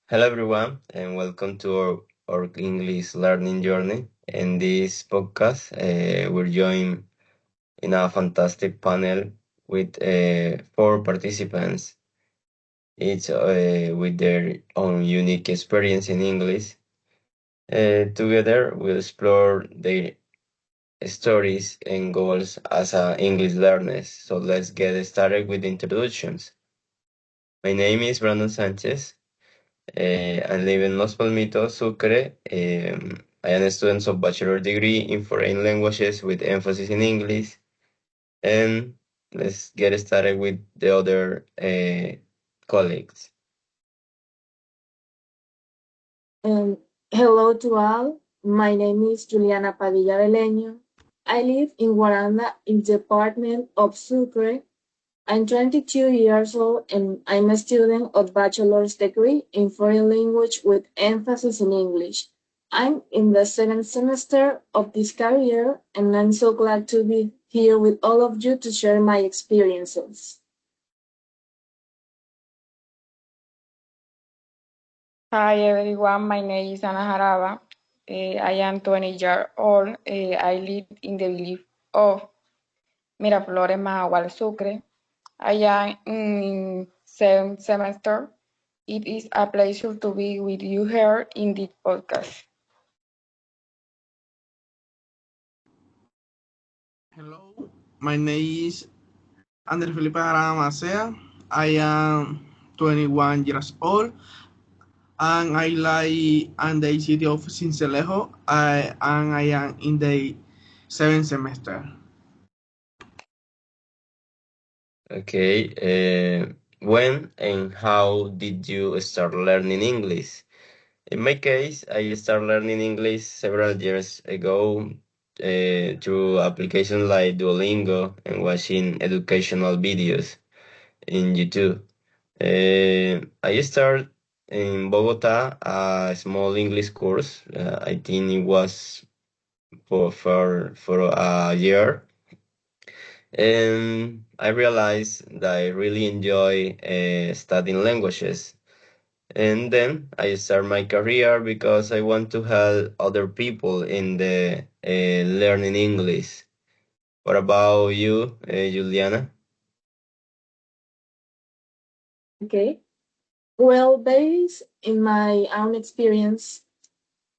Hello, everyone, and welcome to our English learning journey. In this podcast, we're joined in a fantastic panel with four participants, each with their own unique experience in English. Together, we'll explore their stories and goals as English learners. So let's get started with introductions. My name is Brandon Sanchez. I live in Los Palmitos, Sucre. I am a student of bachelor degree in foreign languages with emphasis in English. And let's get started with the other colleagues. Um, Hello to all. My name is Juliana Padilla Beleño. I live in Guaranda in the department of Sucre. I'm 22 years old and I'm a student of bachelor's degree in foreign language with emphasis in English. I'm in the second semester of this career and I'm so glad to be here with all of you to share my experiences. Hi everyone, my name is Ana Jaraba. I am 20 years old. I live in the village of Miraflores, Mahahual, Sucre. I am in seventh semester. It is a pleasure to be with you here in this podcast. Hello, my name is Andrés Felipe Arana Macea. I am 21 years old and I live in the city of Sincelejo and I am in the seventh semester. Okay. When and how did you start learning English? In my case, I started learning English several years ago through applications like Duolingo and watching educational videos in YouTube. I started in Bogota a small English course. I think it was for a year, and I realized that I really enjoy studying languages. And then I start my career because I want to help other people in the learning English. What about you, Juliana? Okay. Well, based in my own experience,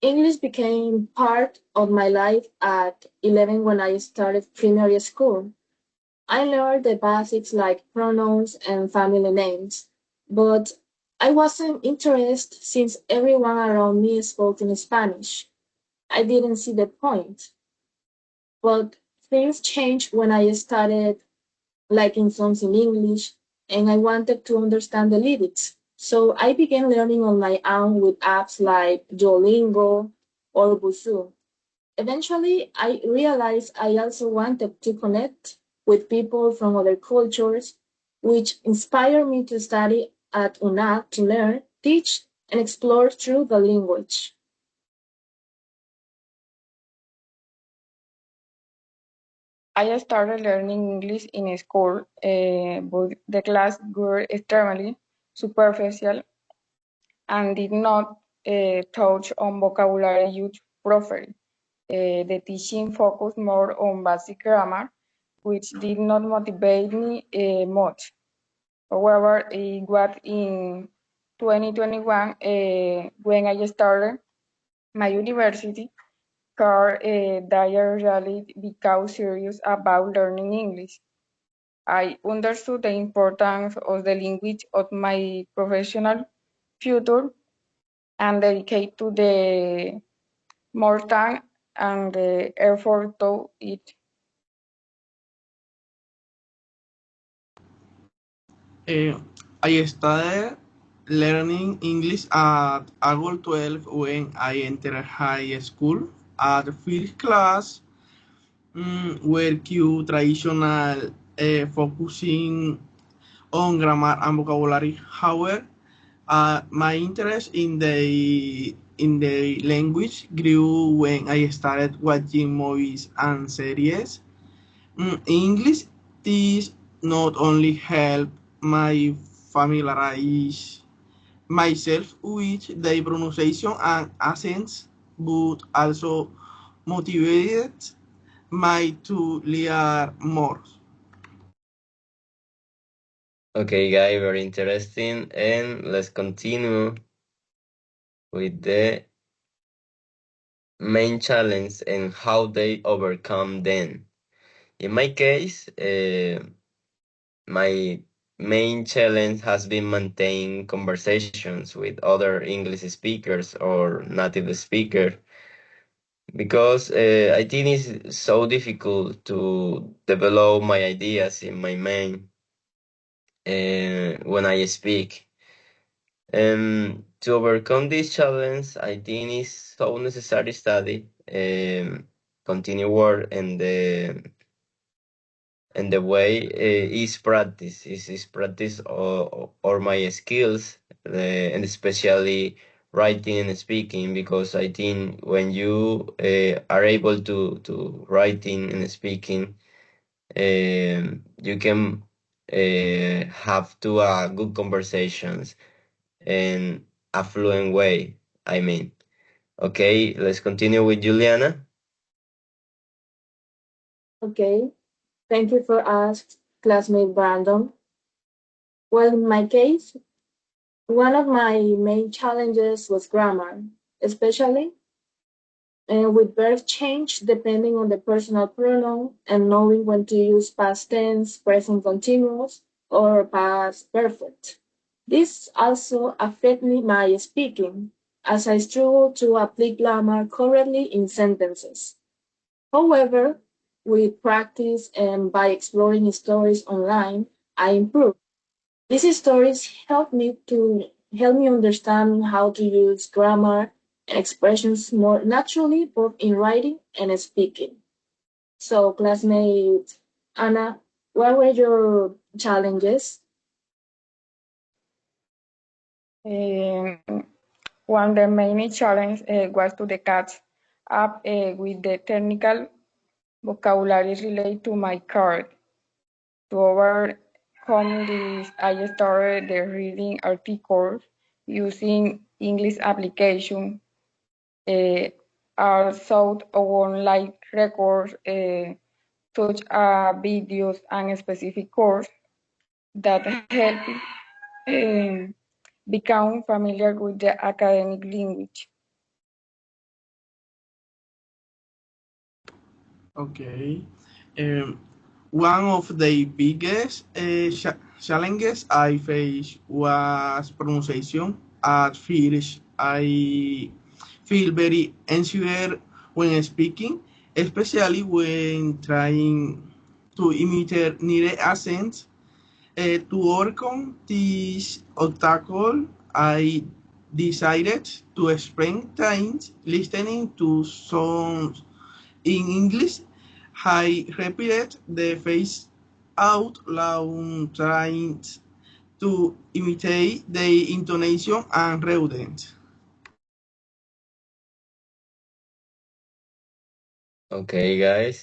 English became part of my life at 11 when I started primary school. I learned the basics like pronouns and family names, but I wasn't interested since everyone around me spoke in Spanish. I didn't see the point. But things changed when I started liking songs in English and I wanted to understand the lyrics. So I began learning on my own with apps like Duolingo or Busuu. Eventually, I realized I also wanted to connect with people from other cultures, which inspired me to study at UNAC to learn, teach, and explore through the language. I started learning English in school, but the class were extremely superficial and did not touch on vocabulary used properly. The teaching focused more on basic grammar, which did not motivate me much. However, it was in 2021 when I started my university car that I really became serious about learning English. I understood the importance of the language of my professional future and dedicate to the more time and the effort to it. Uh, I started learning English at August 12 when I entered high school. At the first class, were Q traditional focusing on grammar and vocabulary. However, my interest in the language grew when I started watching movies and series. English is not only help my familiarize myself with the pronunciation and accents, but also motivated me to learn more. Okay, guy, very interesting. And let's continue with the main challenge and how they overcome them. In my case, my main challenge has been maintaining conversations with other English speakers or native speakers because I think it's so difficult to develop my ideas in my mind when I speak. To overcome this challenge, I think it's so necessary study, continue work, and the way is practice is practice or my skills, and especially writing and speaking, because I think when you are able to writing and speaking, you can have to good conversations in a fluent way. I mean, okay, let's continue with Juliana. Okay, thank you for us, classmate Brandon. Well, in my case, one of my main challenges was grammar, especially with verb change depending on the personal pronoun and knowing when to use past tense, present continuous, or past perfect. This also affected my speaking, as I struggle to apply grammar correctly in sentences. However, with practice and by exploring stories online, I improved. These stories help me understand how to use grammar and expressions more naturally, both in writing and speaking. So, classmate Anna, what were your challenges? Um, one of the main challenge was to the catch up with the technical vocabulary related to my card. To overcome this, I started the reading articles using English application, uh, also online records, such as videos and specific courses that help become familiar with the academic language. Okay. Um, One of the biggest challenges I faced was pronunciation. At first, I feel very insecure when speaking, especially when trying to imitate native accents. To overcome this obstacle, I decided to spend time listening to songs in English. I repeated the phrase out loud, trying to imitate the intonation and rhythm. Okay, guys.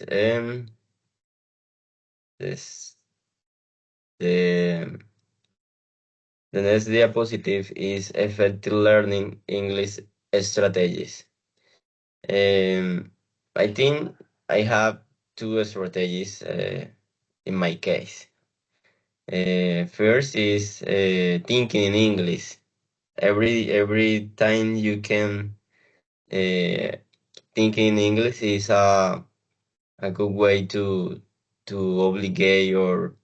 This the the next diapositive is effective learning English strategies. Um, I think I have two strategies in my case. First is thinking in English. Every time you can uh, think in English is a good way to obligate or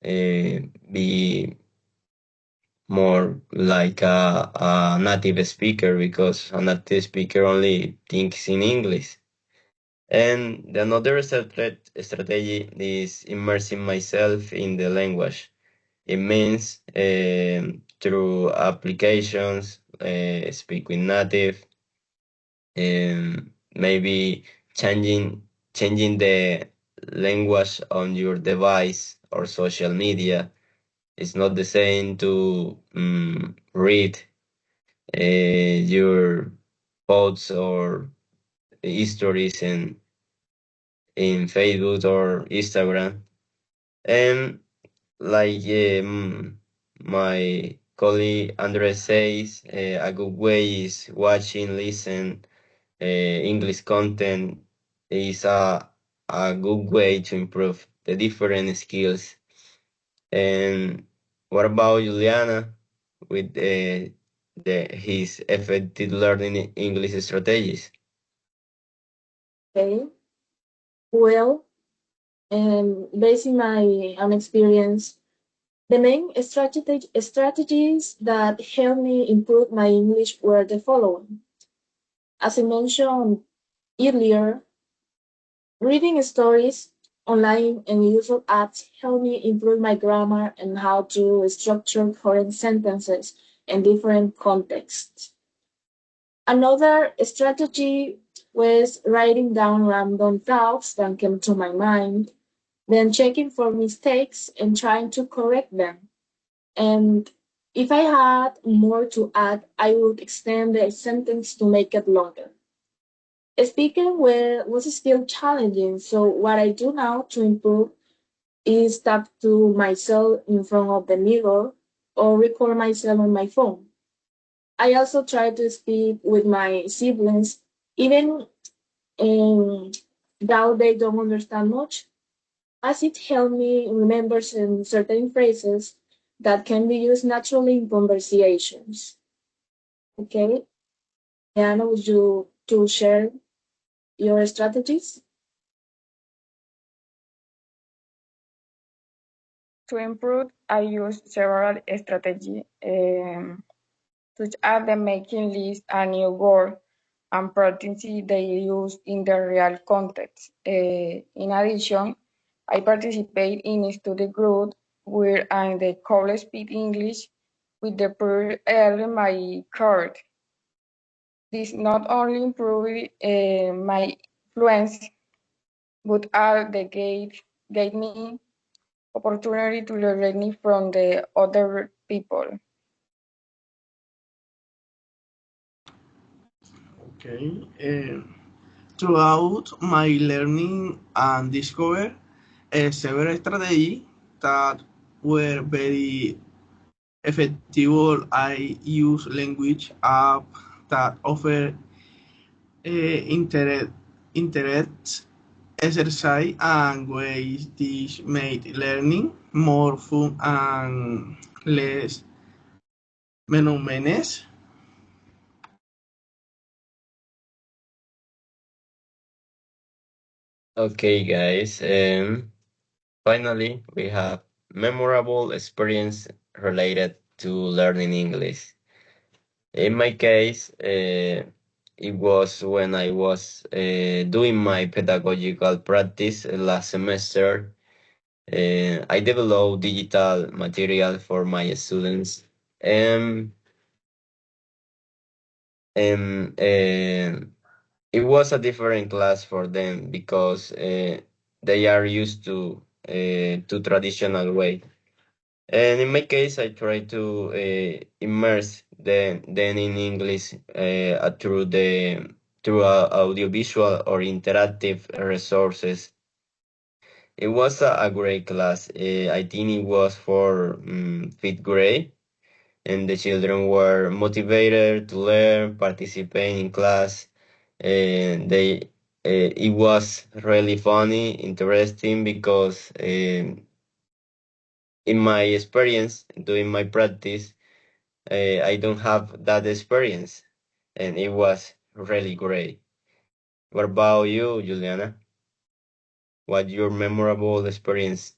be more like a native speaker, because a native speaker only thinks in English. And the another strategy is immersing myself in the language. It means through applications, speak with native, maybe changing the language on your device or social media. It's not the same to read your posts or histories in Facebook or Instagram. And like my colleague Andres says, a good way is watching, listen, English content is a good way to improve the different skills. And what about Juliana with his effective learning English strategies? Okay. Well, based on my own experience, the main strategies that helped me improve my English were the following. As I mentioned earlier, reading stories online and useful apps help me improve my grammar and how to structure current sentences in different contexts. Another strategy was writing down random thoughts that came to my mind, then checking for mistakes and trying to correct them. And if I had more to add, I would extend the sentence to make it longer. Speaking was still challenging, so what I do now to improve is talk to myself in front of the mirror or record myself on my phone. I also try to speak with my siblings, even though they don't understand much, as it helped me remember some certain phrases that can be used naturally in conversations. Okay, Diana, would you to share your strategies? To improve, I use several strategies, such as the making list a new word and practicing they use in the real context. In addition, I participate in a study group where I the call speak English with the per early my card. This not only improved my fluency, but all the gave me opportunity to learn from the other people. Okay. Throughout my learning and discover several strategies that were very effective. I use language app that offer internet exercise and ways this made learning more fun and less monotonous. Okay, guys. Finally, we have memorable experience related to learning English. In my case, it was when I was doing my pedagogical practice last semester. I developed digital material for my students. Um, and it was a different class for them because they are used to traditional way. And in my case, I try to immerse then in English through audiovisual or interactive resources. It was a great class. I think it was for fifth grade, and the children were motivated to learn, participate in class, and it was really funny, interesting because in my experience doing my practice, I don't have that experience, and it was really great. What about you, Juliana? What your memorable experience?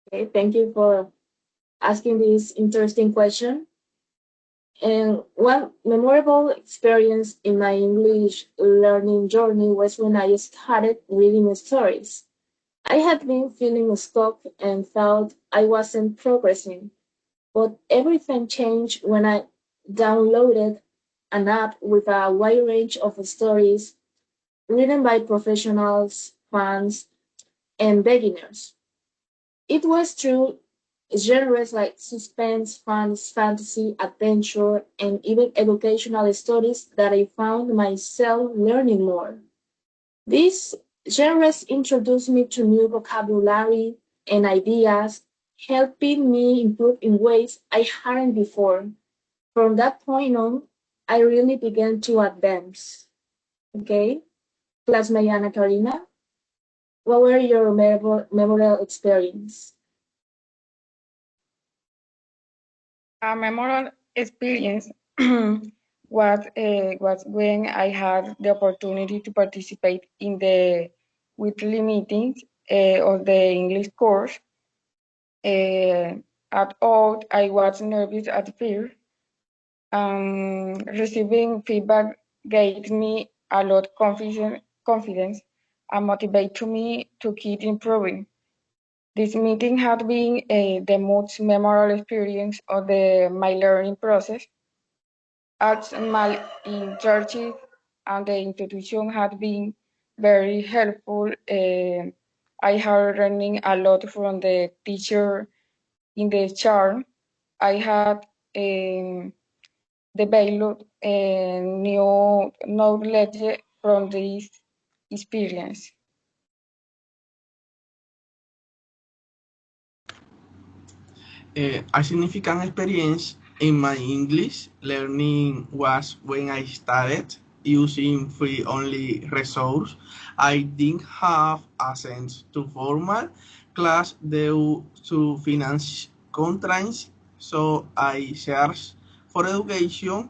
Okay, thank you for asking this interesting question. And one memorable experience in my English learning journey was when I started reading stories. I had been feeling stuck and felt I wasn't progressing, but everything changed when I downloaded an app with a wide range of stories written by professionals, fans, and beginners. It was through genres like suspense, fun, fantasy, adventure, and even educational stories that I found myself learning more. These genres introduced me to new vocabulary and ideas helping me improve in ways I hadn't before. From that point on, I really began to advance. Okay, classmate Ana Karina, what were your memorable experience? A memorable experience was when I had the opportunity to participate in the weekly meetings of the English course. At all, I was nervous at first. Receiving feedback gave me a lot of confidence and motivated me to keep improving. This meeting had been the most memorable experience of my learning process, as my internship and the institution had been very helpful. I had learning a lot from the teacher in the charm. I had developed new knowledge from this experience. A significant experience in my English learning was when I started using free only resource. I didn't have access to formal class due to finance constraints, so I searched for education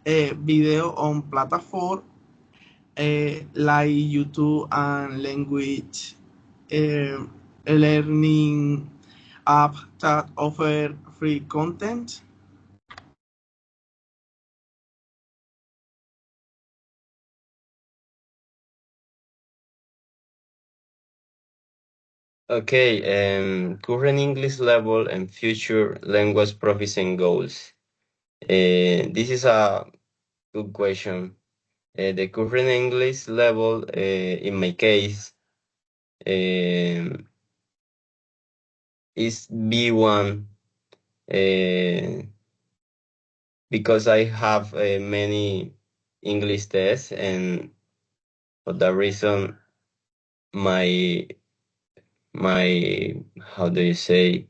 video on platform like YouTube and language uh, learning app that offer free content. Okay, current English level and future language proficient goals. This is a good question. The current English level, in my case, is B1, because I have many English tests, and for that reason, my how do you say,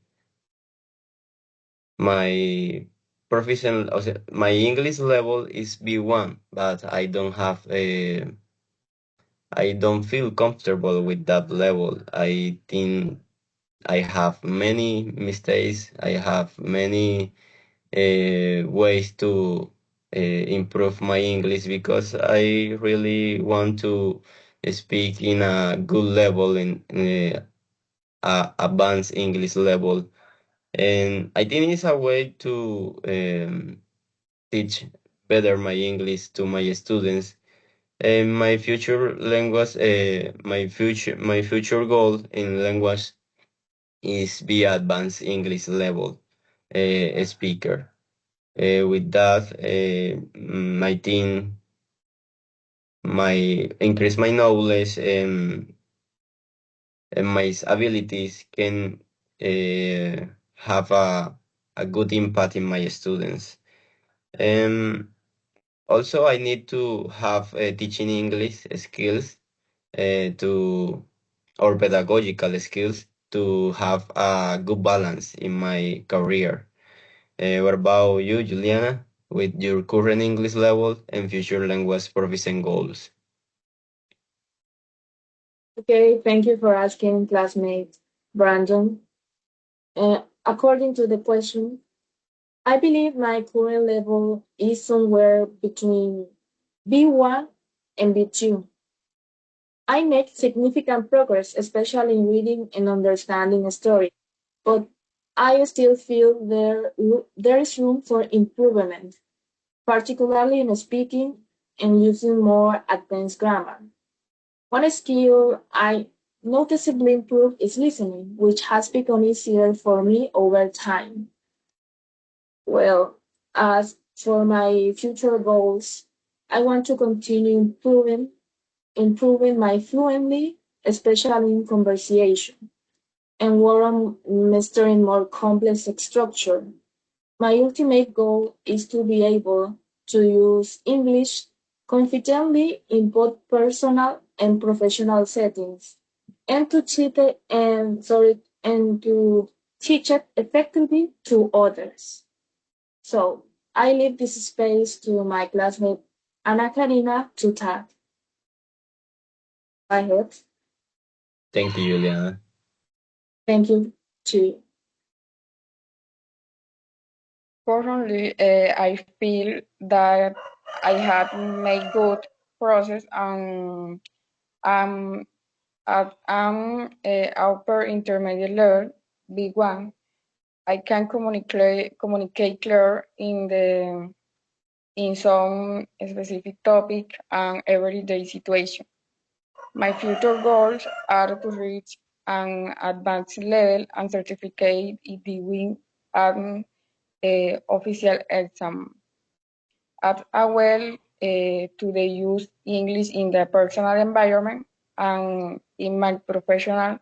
my proficient, o sea, my English level is B1, but I don't feel comfortable with that level. I think I have many mistakes. I have many ways to improve my English, because I really want to speak in a good level, in advanced English level. And I think it's a way to teach better my English to my students. And my future goal in language is be advanced English level speaker. With that, I think my increase my knowledge, and my abilities can have a good impact in my students. Um, Also, I need to have teaching English skills, to or pedagogical skills, to have a good balance in my career. What about you, Juliana, with your current English level and future language proficient goals? Okay, thank you for asking, classmate Brandon. According to the question, I believe my current level is somewhere between B1 and B2. I make significant progress, especially in reading and understanding a story, but I still feel there is room for improvement, particularly in speaking and using more advanced grammar. One skill I noticeably improved is listening, which has become easier for me over time. Well, as for my future goals, I want to continue improving my fluently, especially in conversation, and work on mastering more complex structure. My ultimate goal is to be able to use English confidently in both personal and professional settings, and to teach it effectively to others. So I leave this space to my classmate Ana Karina to talk. Go ahead. Thank you, Juliana. Thank you to Currently, I feel that I have made good progress and at upper intermediate level B1. I can communicate clear in some specific topic and everyday situation. My future goals are to reach an advanced level and certificate in the win an official exam. As well to the use English in the personal environment and in my professional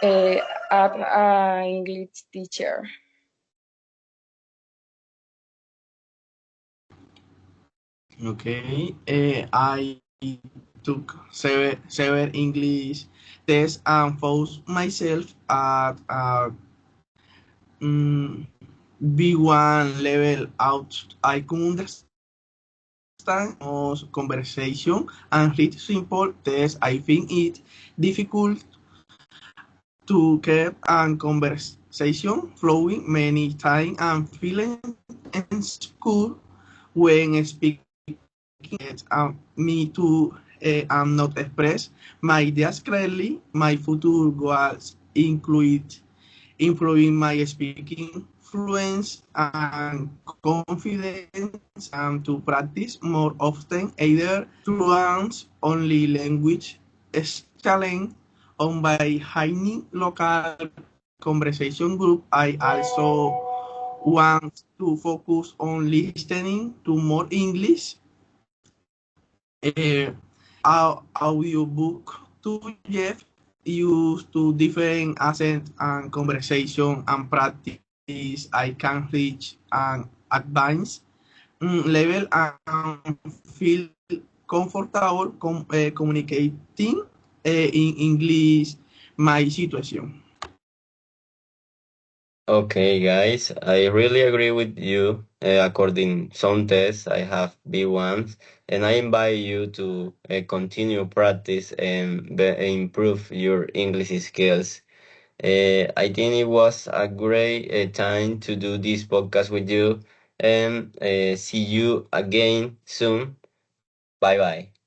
as an English teacher. Okay, I took several English tests and found myself at mm, B1 level out. I could understand most conversation and read simple tests. I think it difficult to keep a conversation flowing many times and feeling in school when speaking it me to not express my ideas clearly. My future goals include improving my speaking fluence and confidence and to practice more often either through only language challenge on by hiring local conversation group. I also want to focus on listening to more English uh, audiobook to Jeff used to different accent and conversation and practice. I can reach an advanced level and feel comfortable communicating in English my situation. Okay, guys, I really agree with you. According some tests, I have B1s, and I invite you to continue practice and improve your English skills. I think it was a great time to do this podcast with you, and see you again soon. Bye bye.